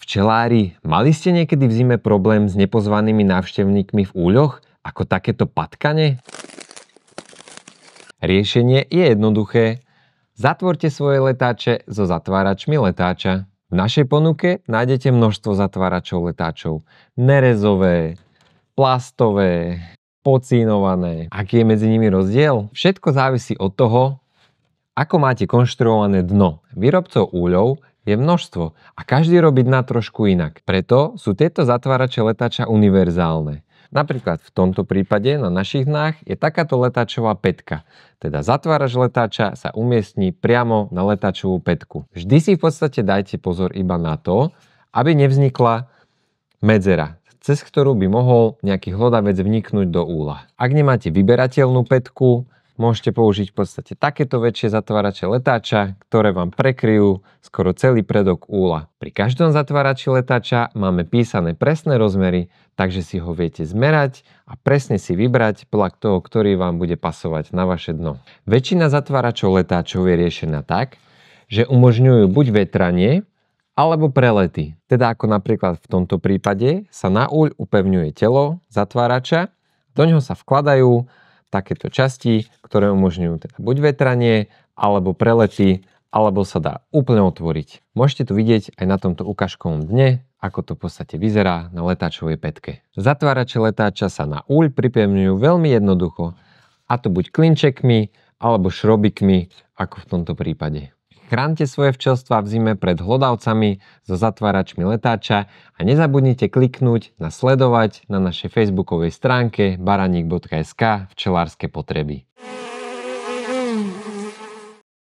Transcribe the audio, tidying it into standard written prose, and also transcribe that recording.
Včelári, mali ste niekedy v zime problém s nepozvanými návštevníkmi v úľoch, ako takéto patkane? Riešenie je jednoduché. Zatvorte svoje letáče so zatváračmi letáča. V našej ponuke nájdete množstvo zatváračov letáčov. Nerezové, plastové, pocínované. Aký je medzi nimi rozdiel? Všetko závisí od toho, ako máte konštruované dno. Výrobcov úľov je množstvo a každý robí dna trošku inak. Preto sú tieto zatvárače letáča univerzálne. Napríklad v tomto prípade na našich dnách je takáto letáčová pätka. Teda zatvárač letáča sa umiestní priamo na letáčovú pätku. Vždy si v podstate dajte pozor iba na to, aby nevznikla medzera, cez ktorú by mohol nejaký hlodavec vniknúť do úla. Ak nemáte vyberateľnú pätku, môžete použiť v podstate takéto väčšie zatvárače letáča, ktoré vám prekryjú skoro celý predok úla. Pri každom zatvárači letáča máme písané presné rozmery, takže si ho viete zmerať a presne si vybrať podľa toho, ktorý vám bude pasovať na vaše dno. Väčšina zatváračov letáčov je riešená tak, že umožňujú buď vetranie, alebo prelety. Teda ako napríklad v tomto prípade sa na úľ upevňuje telo zatvárača, do ňoho sa vkladajú takéto časti, ktoré umožňujú teda buď vetranie, alebo prelety, alebo sa dá úplne otvoriť. Môžete tu vidieť aj na tomto ukážkovom dne, ako to v podstate vyzerá na letáčovej pätke. Zatvárače letáča sa na úľ pripevňujú veľmi jednoducho, a to buď klinčekmi, alebo šrobikmi, ako v tomto prípade. Chránte svoje včelstvá v zime pred hlodavcami so zatváračmi letáča a nezabudnite kliknúť na sledovať na našej facebookovej stránke baraník.sk včelárske potreby.